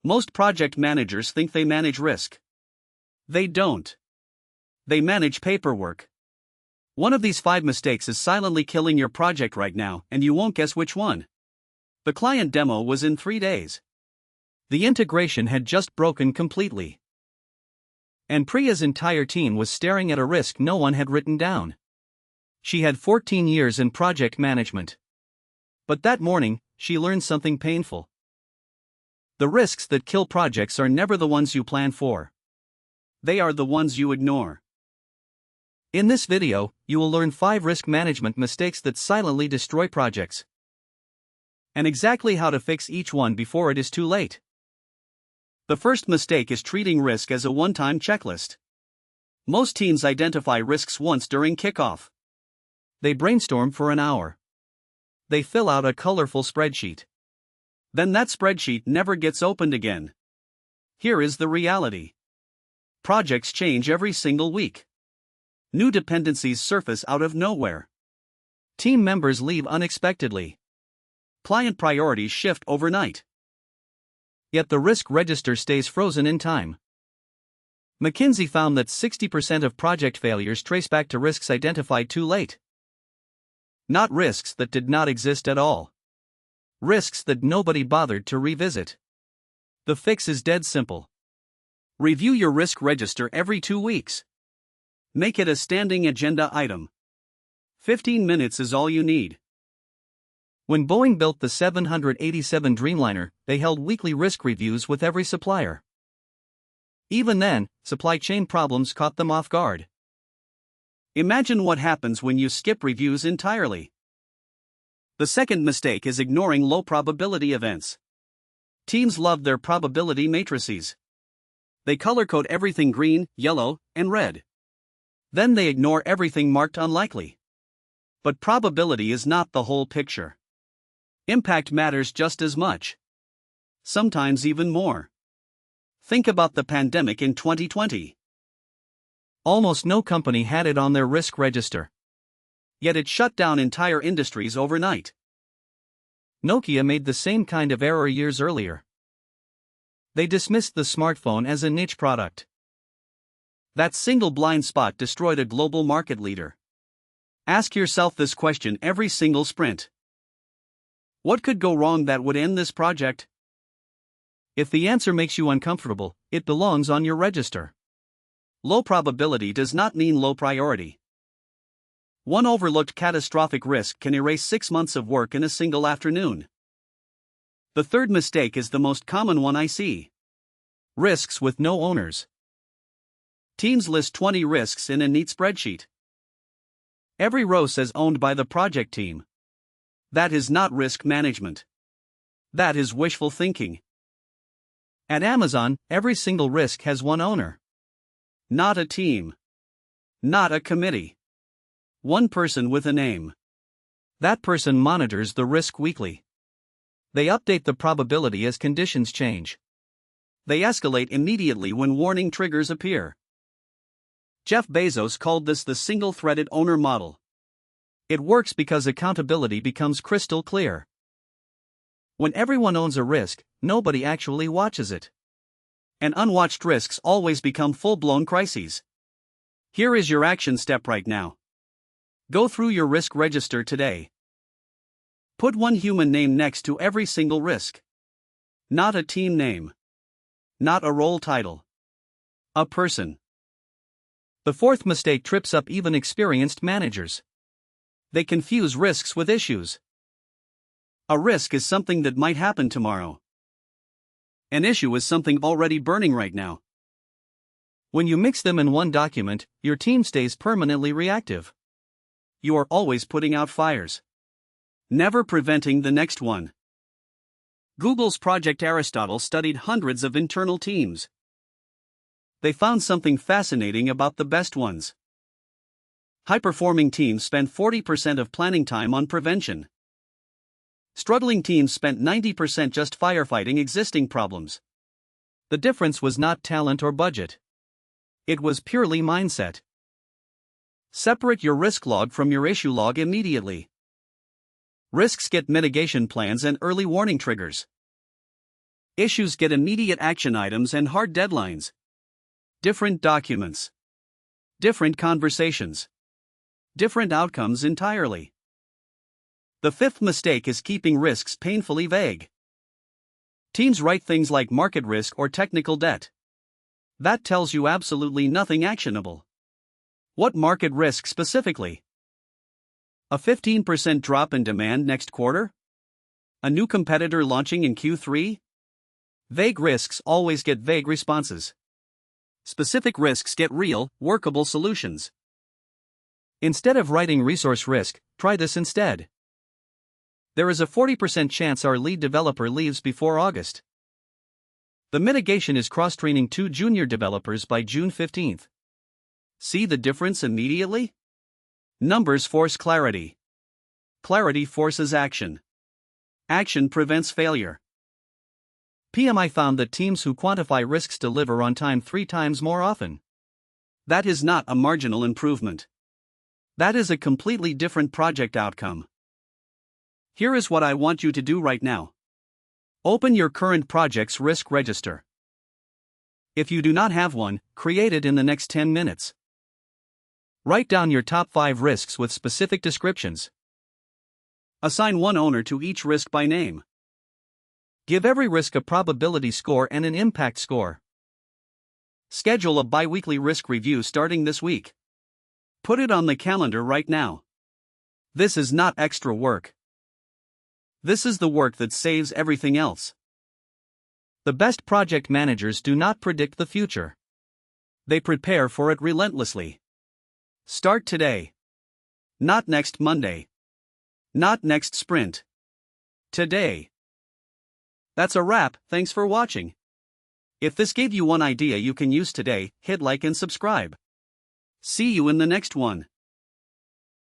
Most project managers think they manage risk. They don't. They manage paperwork. One of these 5 mistakes is silently killing your project right now, and you won't guess which one. The client demo was in 3 days. The integration had just broken completely. And Priya's entire team was staring at a risk no one had written down. She had 14 years in project management. But that morning, she learned something painful. The risks that kill projects are never the ones you plan for. They are the ones you ignore. In this video, you will learn 5 risk management mistakes that silently destroy projects, and exactly how to fix each one before it is too late. The first mistake is treating risk as a one-time checklist. Most teams identify risks once during kickoff. They brainstorm for an hour. They fill out a colorful spreadsheet. Then that spreadsheet never gets opened again. Here is the reality. Projects change every single week. New dependencies surface out of nowhere. Team members leave unexpectedly. Client priorities shift overnight. Yet the risk register stays frozen in time. McKinsey found that 60% of project failures trace back to risks identified too late. Not risks that did not exist at all. Risks that nobody bothered to revisit. The fix is dead simple. Review your risk register every 2 weeks. Make it a standing agenda item. 15 minutes is all you need. When Boeing built the 787 Dreamliner, they held weekly risk reviews with every supplier. Even then, supply chain problems caught them off guard. Imagine what happens when you skip reviews entirely. The second mistake is ignoring low probability events. Teams love their probability matrices. They color-code everything green, yellow, and red. Then they ignore everything marked unlikely. But probability is not the whole picture. Impact matters just as much. Sometimes even more. Think about the pandemic in 2020. Almost no company had it on their risk register. Yet it shut down entire industries overnight. Nokia made the same kind of error years earlier. They dismissed the smartphone as a niche product. That single blind spot destroyed a global market leader. Ask yourself this question every single sprint. What could go wrong that would end this project? If the answer makes you uncomfortable, it belongs on your register. Low probability does not mean low priority. One overlooked catastrophic risk can erase 6 months of work in a single afternoon. The third mistake is the most common one I see. Risks with no owners. Teams list 20 risks in a neat spreadsheet. Every row says owned by the project team. That is not risk management. That is wishful thinking. At Amazon, every single risk has one owner. Not a team. Not a committee. One person with a name. That person monitors the risk weekly. They update the probability as conditions change. They escalate immediately when warning triggers appear. Jeff Bezos called this the single-threaded owner model. It works because accountability becomes crystal clear. When everyone owns a risk, nobody actually watches it. And unwatched risks always become full-blown crises. Here is your action step right now. Go through your risk register today. Put one human name next to every single risk. Not a team name. Not a role title. A person. The fourth mistake trips up even experienced managers. They confuse risks with issues. A risk is something that might happen tomorrow. An issue is something already burning right now. When you mix them in one document, your team stays permanently reactive. You are always putting out fires. Never preventing the next one. Google's Project Aristotle studied hundreds of internal teams. They found something fascinating about the best ones. High-performing teams spend 40% of planning time on prevention. Struggling teams spent 90% just firefighting existing problems. The difference was not talent or budget. It was purely mindset. Separate your risk log from your issue log immediately. Risks get mitigation plans and early warning triggers. Issues get immediate action items and hard deadlines. Different documents. Different conversations. Different outcomes entirely. The fifth mistake is keeping risks painfully vague. Teams write things like market risk or technical debt. That tells you absolutely nothing actionable. What market risk specifically? A 15% drop in demand next quarter? A new competitor launching in Q3? Vague risks always get vague responses. Specific risks get real, workable solutions. Instead of writing resource risk, try this instead. There is a 40% chance our lead developer leaves before August. The mitigation is cross-training 2 junior developers by June 15th. See the difference immediately? Numbers force clarity. Clarity forces action. Action prevents failure. PMI found that teams who quantify risks deliver on time 3 times more often. That is not a marginal improvement. That is a completely different project outcome. Here is what I want you to do right now. Open your current project's risk register. If you do not have one, create it in the next 10 minutes. Write down your top 5 risks with specific descriptions. Assign one owner to each risk by name. Give every risk a probability score and an impact score. Schedule a bi-weekly risk review starting this week. Put it on the calendar right now. This is not extra work. This is the work that saves everything else. The best project managers do not predict the future. They prepare for it relentlessly. Start today. Not next Monday. Not next sprint. Today. That's a wrap, thanks for watching. If this gave you one idea you can use today, hit like and subscribe. See you in the next one.